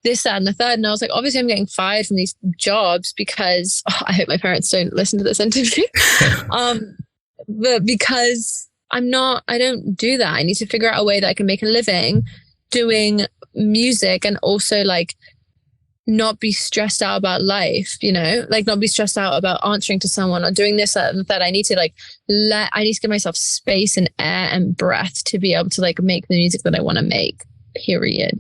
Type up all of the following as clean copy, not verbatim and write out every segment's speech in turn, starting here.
this, that, and the third. And I was like, obviously I'm getting fired from these jobs because I hope my parents don't listen to this interview. But because I don't do that. I need to figure out a way that I can make a living doing music and also like not be stressed out about life, like not be stressed out about answering to someone or doing this, that, and that. I need to give myself space and air and breath to be able to like make the music that I want to make, period.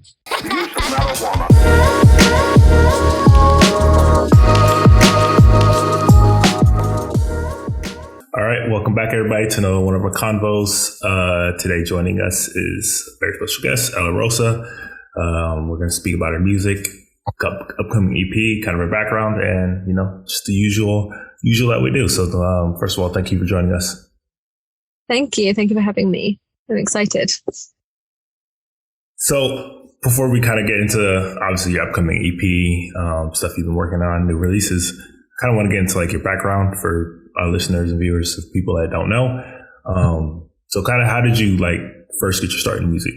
All right, welcome back everybody to another one of our convos. Today joining us is a very special guest, Ella Rosa. We're going to speak about her music, upcoming EP, kind of her background, and just the usual that we do. So first of all, thank you for joining us. Thank you for having me. I'm excited. So before we kind of get into obviously your upcoming EP, stuff you've been working on, new releases, kind of want to get into like your background for our listeners and viewers of people that don't know. So kind of how did you like first get your start in music?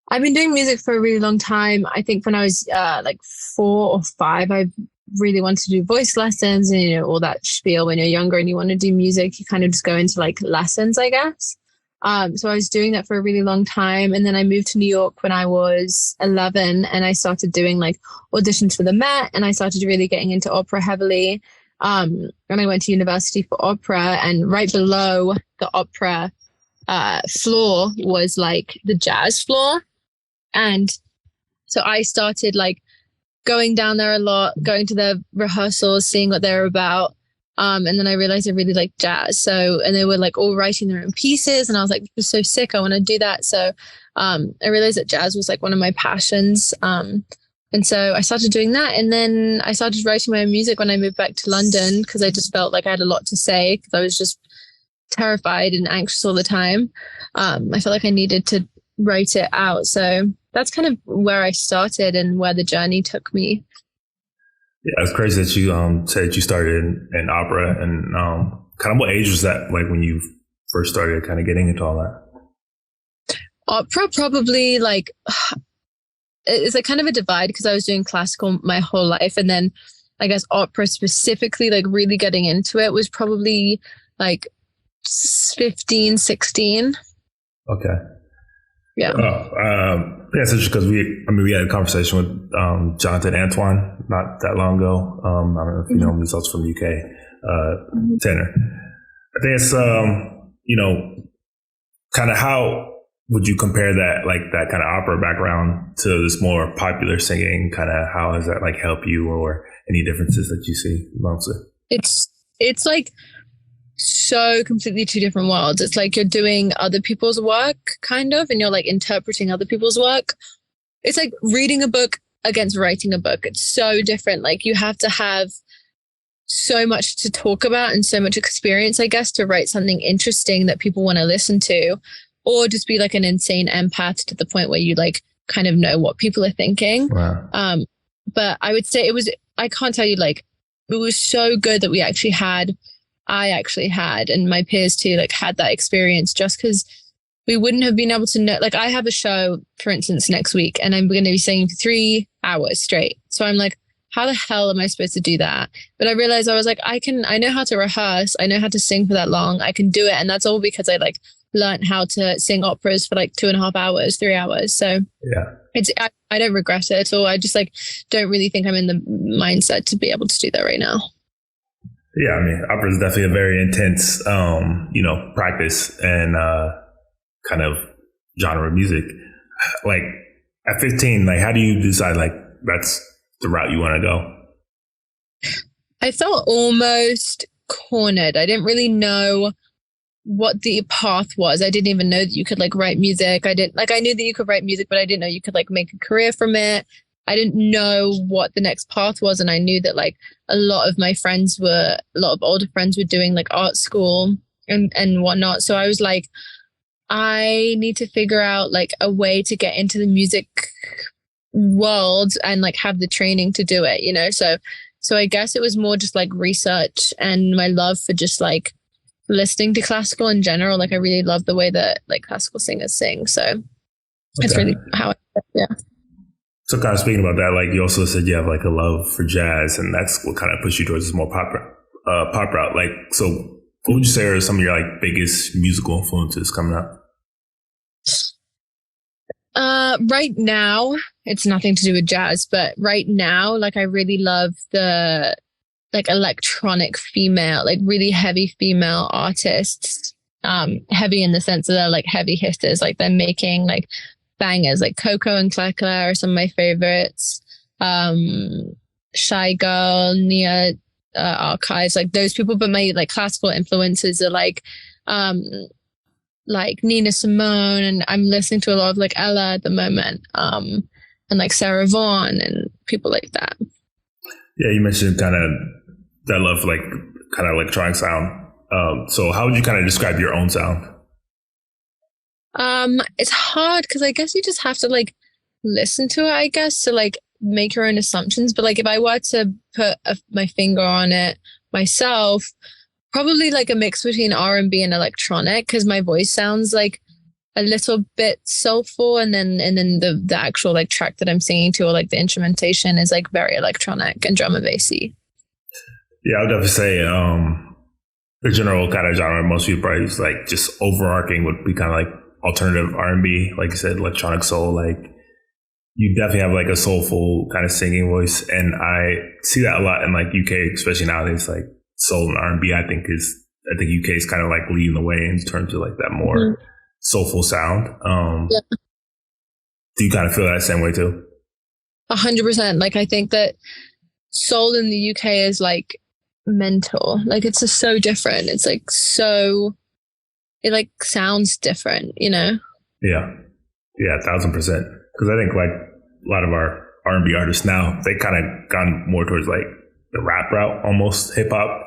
I've been doing music for a really long time. I think when I was like 4 or 5, I really wanted to do voice lessons and all that spiel. When you're younger and you want to do music, you kind of just go into like lessons, I guess. So I was doing that for a really long time. And then I moved to New York when I was 11 and I started doing like auditions for the Met, and I started really getting into opera heavily. And I went to university for opera, and right below the opera floor was like the jazz floor. And so I started like going down there a lot, going to the rehearsals, seeing what they're about. And then I realized I really liked jazz. So, and they were like all writing their own pieces. And I was like, this is so sick. I want to do that. So I realized that jazz was like one of my passions. And so I started doing that. And then I started writing my own music when I moved back to London, because I just felt like I had a lot to say, because I was just terrified and anxious all the time. I felt like I needed to write it out. So that's kind of where I started and where the journey took me. Yeah, it's crazy that you said you started in opera, and kind of what age was that, like when you first started kind of getting into all that? Opera, probably like, it's like kind of a divide, because I was doing classical my whole life, and then I guess opera specifically, like really getting into it, was probably like 15, 16. Okay. Yeah. Yeah, it's interesting because we had a conversation with Jonathan Antoine not that long ago. I don't know if you know him, he's also from the UK, tenor. I think it's, kind of how would you compare that, like that kind of opera background to this more popular singing? Kind of how has that like help you, or any differences that you see amongst it? It's like so completely two different worlds. It's like you're doing other people's work kind of, and you're like interpreting other people's work. It's like reading a book against writing a book. It's so different. Like you have to have so much to talk about and so much experience, I guess, to write something interesting that people want to listen to, or just be like an insane empath to the point where you like kind of know what people are thinking. Wow. But I would say I can't tell you, like, it was so good that I actually had, and my peers too, like had that experience, just because we wouldn't have been able to know. Like I have a show, for instance, next week, and I'm going to be singing for 3 hours straight. So I'm like, how the hell am I supposed to do that? But I realized I was like, I know how to rehearse. I know how to sing for that long. I can do it. And that's all because I like learned how to sing operas for like 2.5 hours, 3 hours. So yeah, I don't regret it at all. I just like don't really think I'm in the mindset to be able to do that right now. Yeah, I mean, opera is definitely a very intense, practice and kind of genre of music. Like at 15, like how do you decide like that's the route you want to go? I felt almost cornered. I didn't really know what the path was. I didn't even know that you could like write music. I knew that you could write music, but I didn't know you could like make a career from it. I didn't know what the next path was. And I knew that like a lot of older friends were doing like art school and whatnot. So I was like, I need to figure out like a way to get into the music world and like have the training to do it, So I guess it was more just like research and my love for just like listening to classical in general. Like I really love the way that like classical singers sing. So it's really how I, yeah. So kind of speaking about that, like you also said you have like a love for jazz, and that's what kind of pushed you towards this more pop route. Like, so what would you say are some of your like biggest musical influences coming up? Right now, it's nothing to do with jazz, but right now, like I really love the like electronic female, like really heavy female artists. Heavy in the sense that they're like heavy hitters, like they're making like bangers, like Coco and Claire Claire are some of my favorites. Shy Girl, Nia Archives, like those people. But my like classical influences are like Nina Simone, and I'm listening to a lot of like Ella at the moment, and like Sarah Vaughan and people like that. Yeah, you mentioned kind of that love for like kind of electronic sound. So how would you kind of describe your own sound? It's hard because I guess you just have to like listen to it, I guess, to like make your own assumptions. But like if I were to put my finger on it myself, probably like a mix between R&B and electronic, because my voice sounds like a little bit soulful, and then the actual like track that I'm singing to, or like the instrumentation, is like very electronic and drum and bassy. Yeah, I would definitely say the general kind of genre most people probably use, like just overarching, would be kind of like alternative R&B, like you said, electronic soul. Like you definitely have like a soulful kind of singing voice, and I see that a lot in like UK, especially nowadays. Like soul and R&B, I think UK is kind of like leading the way in terms of like that more soulful sound. Yeah. Do you kind of feel that same way too? 100%. Like I think that soul in the UK is like mental. Like it's just so different. It's like so, it like sounds different, you know? Yeah. Yeah, 1,000%. Because I think like a lot of our R&B artists now, they kind of gone more towards like the rap route, almost hip hop.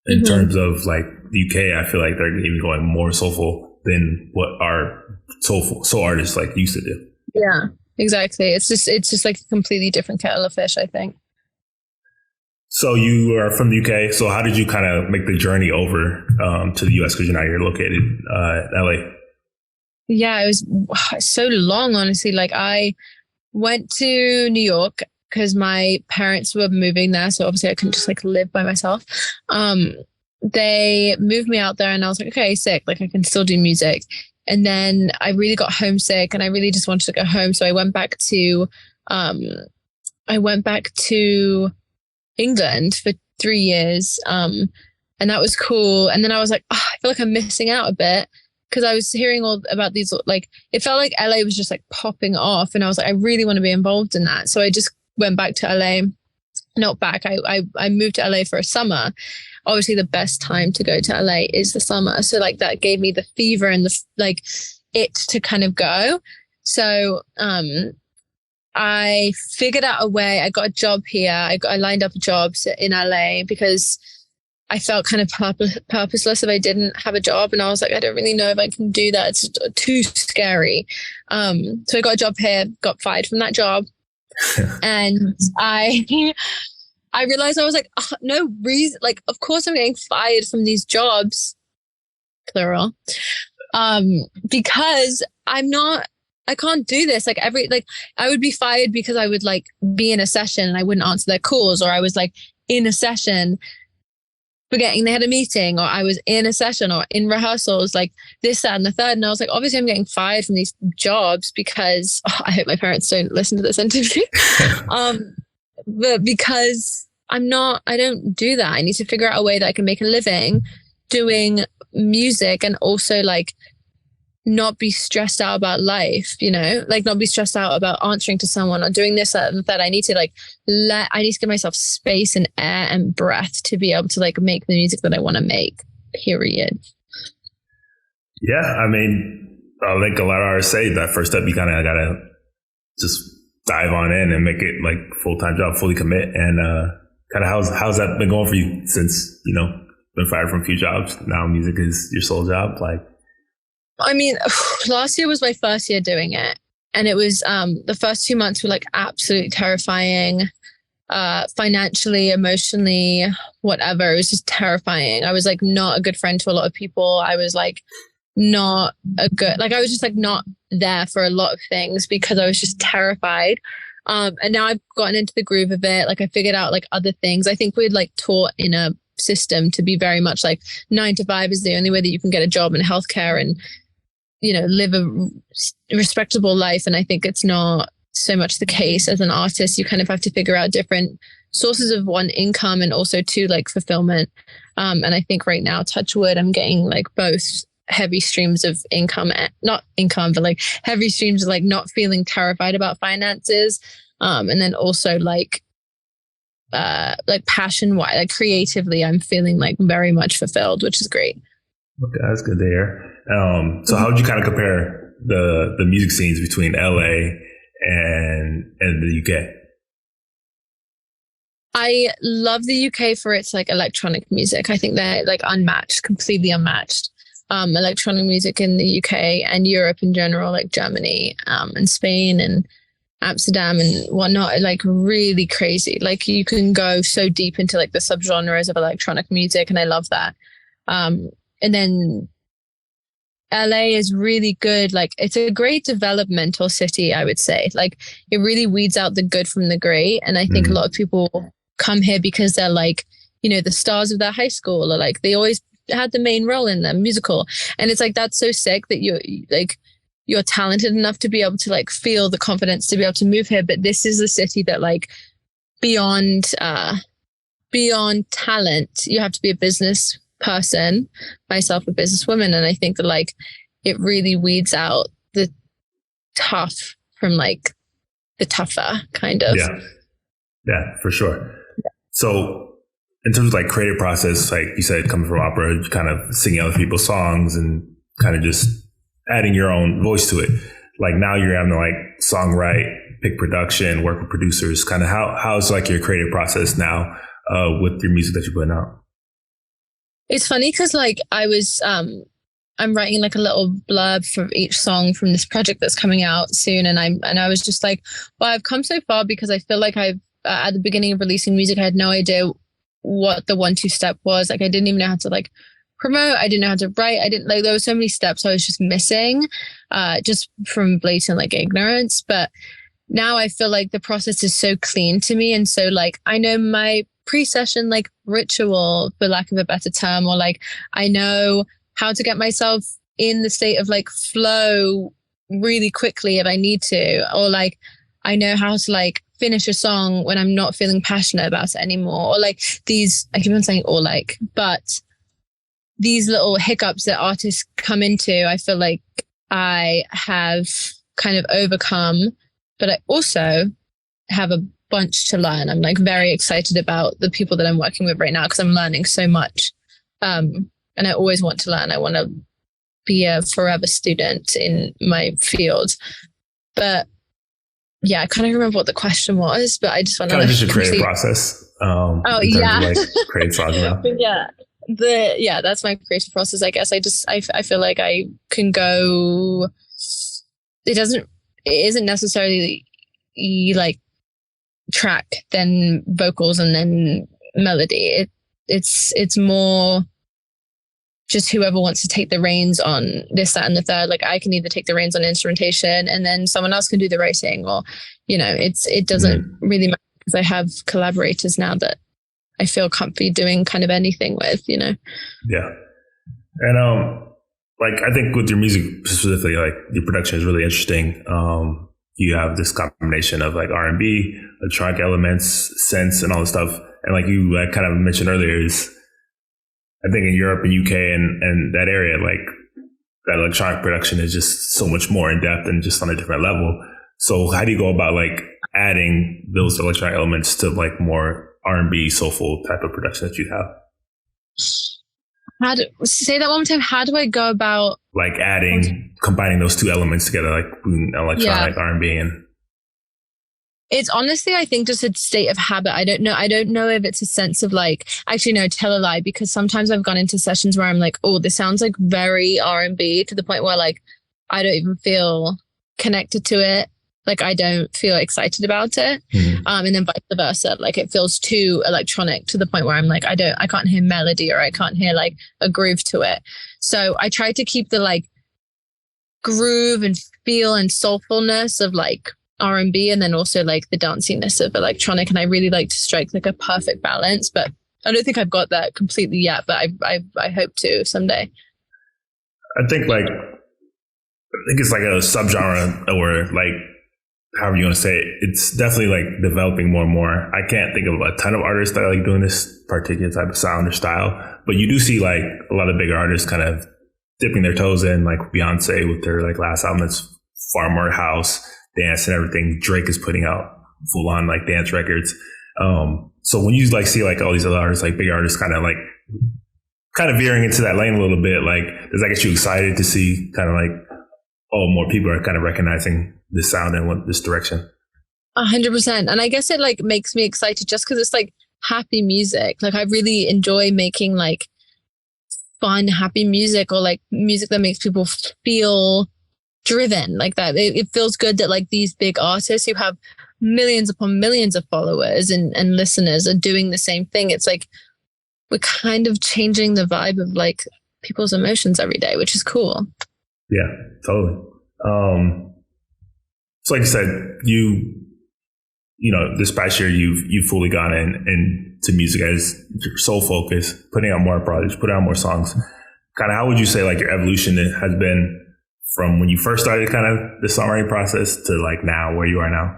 In terms of like the UK, I feel like they're even going more soulful than what our soul artists like used to do. Yeah, exactly. It's just like a completely different kettle of fish, I think. So you are from the UK. So how did you kind of make the journey over to the US? Because you're located in LA. Yeah, it was so long, honestly. Like I went to New York because my parents were moving there. So obviously I couldn't just like live by myself. They moved me out there, and I was like, okay, sick. Like I can still do music. And then I really got homesick, and I really just wanted to go home. So I went back to England for 3 years. And that was cool. And then I was like, oh, I feel like I'm missing out a bit, because I was hearing all about these, like, it felt like LA was just like popping off. And I was like, I really want to be involved in that. So I just went back to LA. Not back. I moved to LA for a summer. Obviously the best time to go to LA is the summer. So like that gave me the fever and the like it to kind of go. So I figured out a way. I got a job here. I lined up jobs in LA because I felt kind of purposeless if I didn't have a job. And I was like, I don't really know if I can do that. It's too scary. So I got a job here, got fired from that job. And I realized I was like, oh, no reason. Like, of course I'm getting fired from these jobs, plural, because I can't do this. Like I would be fired because I would like be in a session and I wouldn't answer their calls, or I was like in a session forgetting they had a meeting, or I was in a session or in rehearsals, like this, that, and the third. And I was like, obviously I'm getting fired from these jobs because I hope my parents don't listen to this interview. But because I don't do that. I need to figure out a way that I can make a living doing music, and also like not be stressed out about life, you know, like not be stressed out about answering to someone or doing this, that, and that. I need to give myself space and air and breath to be able to like make the music that I want to make, period. Yeah. I mean, I think a lot of artists say that first step, you kind of got to just dive on in and make it like full-time job, fully commit. And kind of how's that been going for you since, you know, been fired from a few jobs? Now music is your sole job. Like, I mean, last year was my first year doing it. And it was, the first 2 months were like absolutely terrifying, financially, emotionally, whatever. It was just terrifying. I was like not a good friend to a lot of people. I was like I was just like not there for a lot of things because I was just terrified. And now I've gotten into the groove of it. Like I figured out like other things. I think we're like taught in a system to be very much like 9 to 5 is the only way that you can get a job in healthcare and, you know, live a respectable life. And I think it's not so much the case. As an artist, you kind of have to figure out different sources of, one, income, and also two, like fulfillment. And I think right now, touch wood, I'm getting like both heavy streams of income, not income, but like heavy streams of like not feeling terrified about finances. And then also like passion wise, like creatively, I'm feeling like very much fulfilled, which is great. Okay, that's good to hear. So how would you kind of compare the music scenes between LA and the UK? I love the UK for its like electronic music. I think they're like unmatched, completely unmatched. Electronic music in the UK and Europe in general, like Germany and Spain and Amsterdam and whatnot, like really crazy. Like you can go so deep into like the subgenres of electronic music, and I love that. And then LA is really good. Like it's a great developmental city, I would say. Like it really weeds out the good from the great. And I think a lot of people come here because they're like, you know, the stars of their high school, or like they always had the main role in the musical. And it's like, that's so sick that you're talented enough to be able to like feel the confidence to be able to move here. But this is a city that like beyond talent, you have to be a business person, myself a businesswoman. And I think that like it really weeds out the tough from like the tougher kind of. Yeah, for sure. So in terms of like creative process, like you said, coming from opera, you kind of singing other people's songs and kind of just adding your own voice to it. Like now you're having to like songwrite, pick production, work with producers. Kind of how's like your creative process now with your music that you're putting out? It's funny because like I'm writing like a little blurb for each song from this project that's coming out soon, and I was just like, well, I've come so far because I feel like I've at the beginning of releasing music, I had no idea what the 1-2 step was. Like I didn't even know how to like promote. I didn't know how to write. I didn't like, there were so many steps I was just missing, just from blatant like ignorance. But now I feel like the process is so clean to me. And so like, I know my pre-session like ritual, for lack of a better term, or like, I know how to get myself in the state of like flow really quickly if I need to, or like, I know how to like finish a song when I'm not feeling passionate about it anymore, or like these, I keep on saying or like, but these little hiccups that artists come into, I feel like I have kind of overcome, but I also have a bunch to learn. I'm like very excited about the people that I'm working with right now because I'm learning so much. And I always want to learn. I want to be a forever student in my field. But yeah, I can't even remember what the question was, but I just want to kind of just a creative process. Yeah. Of, like, creative songs now. That's my creative process. I guess I feel like I can go. It isn't necessarily like track, then vocals, and then melody. It's more just whoever wants to take the reins on this, that, and the third. Like I can either take the reins on instrumentation and then someone else can do the writing, or, you know, it doesn't really matter because I have collaborators now that I feel comfy doing kind of anything with, you know? Yeah. And, like, I think with your music specifically, like your production is really interesting. You have this combination of like R&B, electronic elements, synths, and all this stuff. And like you kind of mentioned earlier, is I think in Europe and UK and that area, like that electronic production is just so much more in depth and just on a different level. So how do you go about like adding those electronic elements to like more R&B, soulful type of production that you have? Say that one more time. How do I go about like combining those two elements together, like electronic, R&B, and it's honestly, I think, just a state of habit. I don't know if it's a sense of like, actually, no, tell a lie, because sometimes I've gone into sessions where I'm like, oh, this sounds like very R&B, to the point where like, I don't even feel connected to it. Like I don't feel excited about it. And then vice versa. Like it feels too electronic to the point where I'm like, I can't hear melody, or I can't hear like a groove to it. So I try to keep the like groove and feel and soulfulness of like R&B and then also like the danciness of electronic. And I really like to strike like a perfect balance, but I don't think I've got that completely yet, but I hope to someday. I think it's like a subgenre, or like however you want to say it. It's definitely like developing more and more. I can't think of a ton of artists that are like doing this particular type of sound or style, but you do see like a lot of bigger artists kind of dipping their toes in, like Beyonce with their like last album that's far more house, dance and everything. Drake is putting out full on like dance records. So when you like see like all these other artists, like big artists kind of veering into that lane a little bit, like does that get you excited to see kind of like, oh, more people are kind of recognizing this sound and what this direction? 100%. And I guess it like makes me excited just because it's like happy music. Like I really enjoy making like fun, happy music, or like music that makes people feel driven like that. It feels good that like these big artists who have millions upon millions of followers and listeners are doing the same thing. It's like we're kind of changing the vibe of like people's emotions every day, which is cool. Yeah, totally. So like I said, you know, this past year you've fully gone into music as your sole focus, putting out more projects, putting out more songs. Kind of how would you say like your evolution has been from when you first started kind of the songwriting process to like now, where you are now?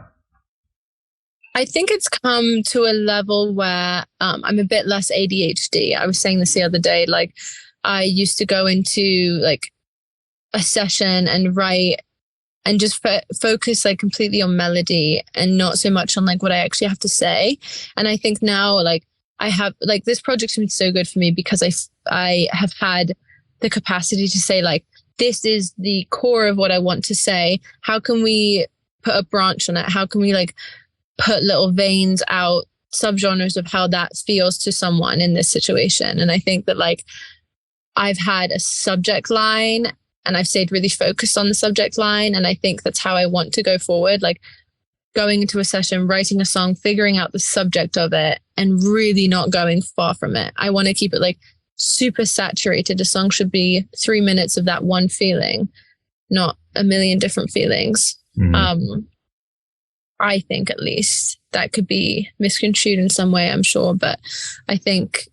I think it's come to a level where I'm a bit less ADHD. I was saying this the other day, like I used to go into like a session and write and just focus like completely on melody and not so much on like what I actually have to say. And I think now like I have like this project's been so good for me because I have had the capacity to say like, this is the core of what I want to say. How can we put a branch on it? How can we like put little veins out, subgenres of how that feels to someone in this situation? And I think that like I've had a subject line and I've stayed really focused on the subject line. And I think that's how I want to go forward. Like going into a session, writing a song, figuring out the subject of it and really not going far from it. I want to keep it like super saturated. A song should be 3 minutes of that one feeling, not a million different feelings. Mm-hmm. I think at least that could be misconstrued in some way, I'm sure. But I think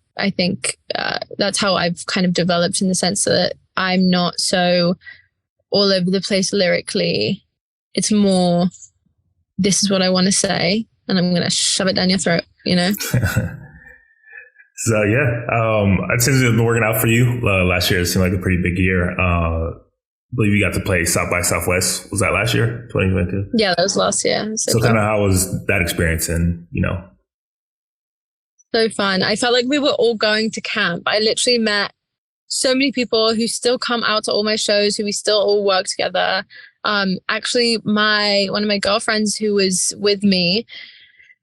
that's how I've kind of developed, in the sense that I'm not so all over the place lyrically. It's more, this is what I want to say, and I'm going to shove it down your throat, you know? So, yeah, it seems it's been working out for you. Last year, it seemed like a pretty big year. I believe you got to play South by Southwest. Was that last year, 2022? Yeah, that was last year. So kind of how was that experience? And, you know? So fun. I felt like we were all going to camp. I literally met so many people who still come out to all my shows, who we still all work together. Actually, one of my girlfriends who was with me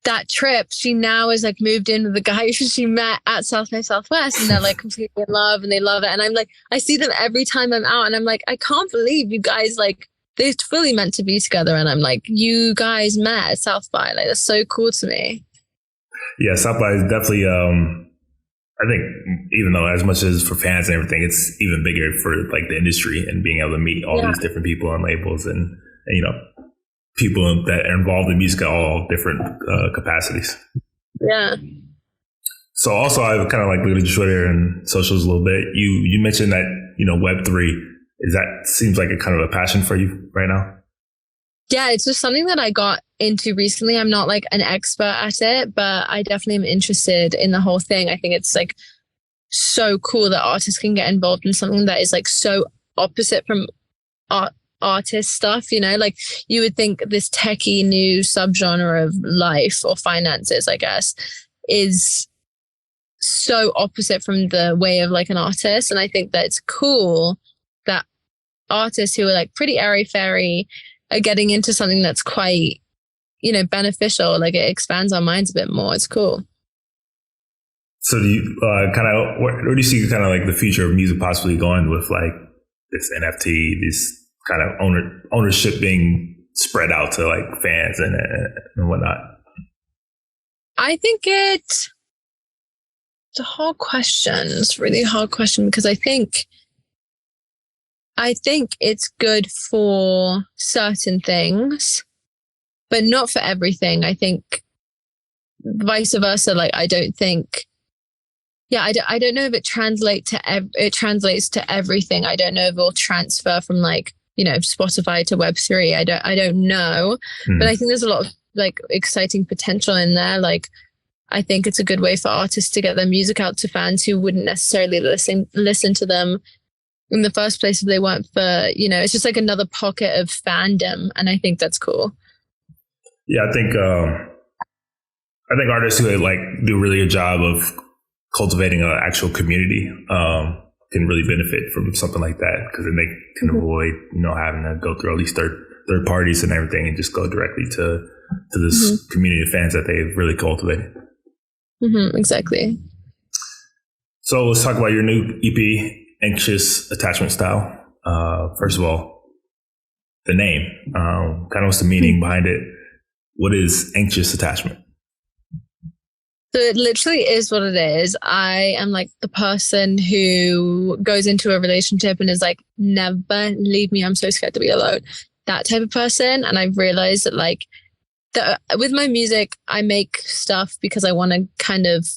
that trip, she now is like moved in with the guy who she met at South by Southwest, and they're like completely in love and they love it. And I'm like, I see them every time I'm out and I'm like, I can't believe you guys, like, they're fully meant to be together. And I'm like, you guys met at South by, like, that's so cool to me. Yeah, South by is definitely, I think, even though as much as for fans and everything, it's even bigger for like the industry and being able to meet all these different people and labels and you know, people that are involved in music at all different capacities. Yeah. So also, I've kind of like looked at Twitter and socials a little bit. You mentioned that, you know, Web3, seems like a kind of a passion for you right now? Yeah, it's just something that I got into recently. I'm not like an expert at it, but I definitely am interested in the whole thing. I think it's like so cool that artists can get involved in something that is like so opposite from artist stuff, you know? Like you would think this techie new subgenre of life or finances, I guess, is so opposite from the way of like an artist. And I think that it's cool that artists who are like pretty airy-fairy are getting into something that's quite, you know, beneficial. Like it expands our minds a bit more. It's cool. So do you where do you see kind of like the future of music possibly going with like this NFT, this kind of ownership being spread out to like fans and whatnot? I think it's a hard question. It's a really hard question because I think it's good for certain things. but not for everything. I think vice versa. Like, I don't think, I don't know if it translates to everything. I don't know if it'll transfer from like, Spotify to Web3. I don't know, but I think there's a lot of like exciting potential in there. Like, I think it's a good way for artists to get their music out to fans who wouldn't necessarily listen to them in the first place if they weren't for, it's just like another pocket of fandom. And I think that's cool. Yeah, I think artists who like do a really good job of cultivating an actual community can really benefit from something like that, because then they can avoid, having to go through all these third parties and everything, and just go directly to this community of fans that they've really cultivated. Exactly. So let's talk about your new EP, Anxious Attachment Style. First of all, the name, kind of what's the meaning behind it? What is anxious attachment? So it literally is what it is. I am like the person who goes into a relationship and is like, never leave me. I'm so scared to be alone. That type of person. And I've realized that like with my music, I make stuff because I want to kind of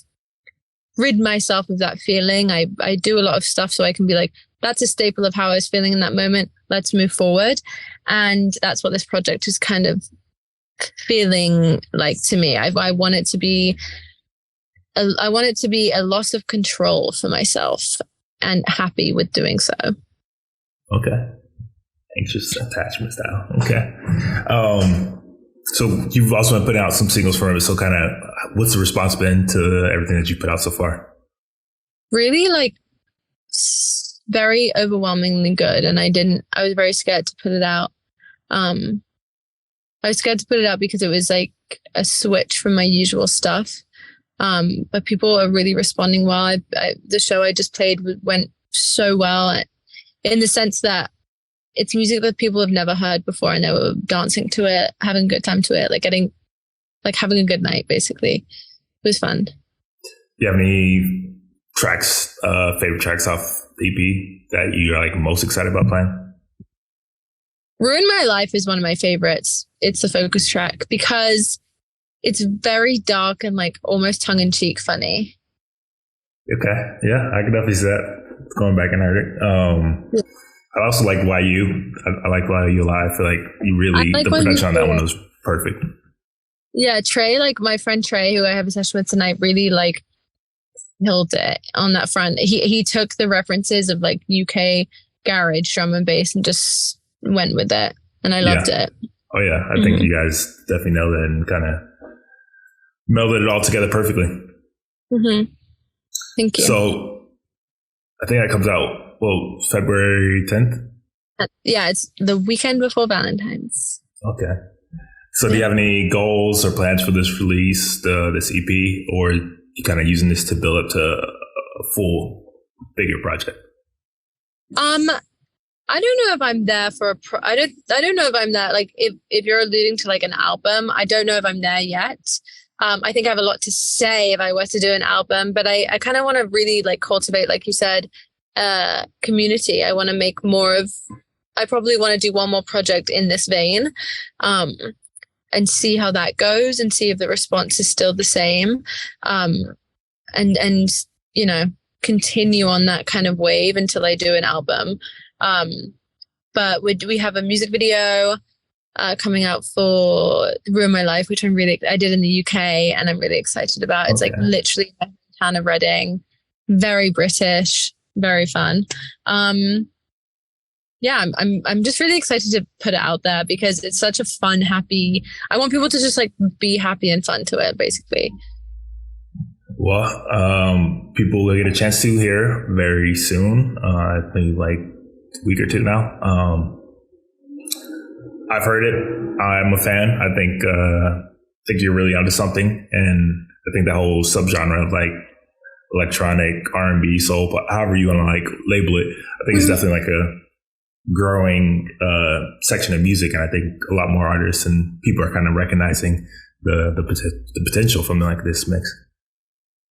rid myself of that feeling. I do a lot of stuff so I can be like, that's a staple of how I was feeling in that moment. Let's move forward. And that's what this project is kind of feeling like to me. I want it to be a loss of control for myself, and happy with doing so. Okay. Anxious attachment style. Okay. So you've also been putting out some singles for it. So kind of what's the response been to everything that you put out so far? Really like very overwhelmingly good. And I was very scared to put it out. I was scared to put it out because it was like a switch from my usual stuff. But people are really responding well. The show I just played went so well, in the sense that it's music that people have never heard before, and they were dancing to it, having a good time to it, having a good night, basically. It was fun. Do you have any tracks, favorite tracks off the EP that you're like most excited about playing? Ruin My Life is one of my favorites. It's the focus track because it's very dark and like almost tongue-in-cheek funny. Okay. Yeah, I can definitely see that. Going back and heard it. I also like Why You. I like Why You Live. I feel like you really, the production on that one was perfect. Yeah, Trey, like my friend Trey, who I have a session with tonight, really like killed it on that front. He took the references of like UK garage drum and bass and just went with it. And I loved it. Oh yeah. I think you guys definitely nailed it and kind of melded it all together perfectly. Thank you. So I think that comes out, February 10th? Yeah, it's the weekend before Valentine's. Okay. So do you have any goals or plans for this release, this EP, or you kind of using this to build up to a full, bigger project? I don't know if I'm there for I don't know if I'm there. Like if you're alluding to like an album, I don't know if I'm there yet. I think I have a lot to say if I were to do an album, but I kind of want to really like cultivate, like you said, community. I want to make more of, I probably want to do one more project in this vein, and see how that goes and see if the response is still the same. And, continue on that kind of wave until I do an album. But we have a music video coming out for Ruin My Life, which I did in the UK, and I'm really excited about. It's like literally my town of Reading, very British, very fun. I'm just really excited to put it out there because it's such a fun, happy. I want people to just like be happy and fun to it, basically. Well, people will get a chance to hear very soon. I think like a week or two now. I've heard it. I'm a fan. I think you're really onto something, and I think the whole subgenre of like electronic, R&B, soul, however you want to like label it, I think it's definitely like a growing section of music, and I think a lot more artists and people are kind of recognizing the potential from like this mix.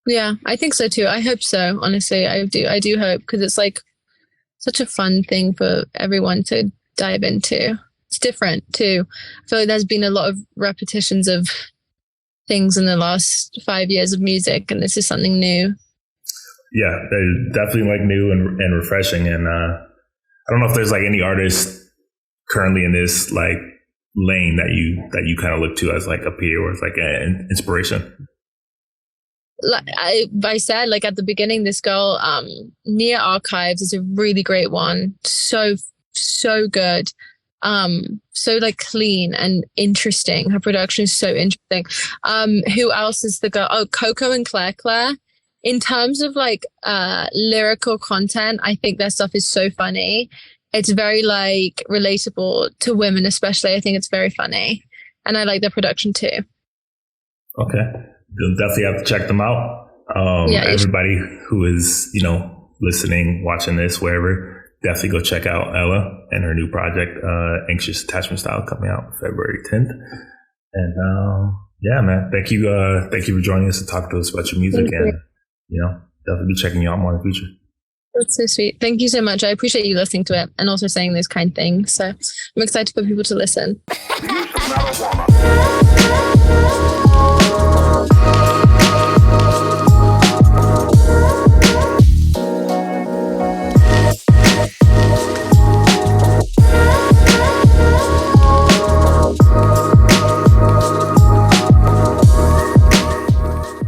Yeah, I think so too. I hope so. Honestly, I do hope, because it's like such a fun thing for everyone to dive into. it's different too. I feel like there's been a lot of repetitions of things in the last 5 years of music, and this is something new. Yeah, they're definitely like new and refreshing. And I don't know if there's like any artists currently in this like lane that you kind of look to as like a peer or as like an inspiration. Like I said, like at the beginning, this girl, Nia Archives, is a really great one. So good. So like clean and interesting. Her production is so interesting. Who else is the girl? Oh, Coco and Claire. In terms of like lyrical content, I think their stuff is so funny. It's very like relatable to women, especially. I think it's very funny, and I like their production too. Okay, you'll definitely have to check them out. Everybody who is listening, watching this, wherever, definitely go check out Ella and her new project, Anxious Attachment Style, coming out February 10th. And yeah, man, thank you for joining us and talking to us about your music. And definitely be checking you out more in the future. That's so sweet. Thank you so much. I appreciate you listening to it and also saying those kind things. So I'm excited for people to listen.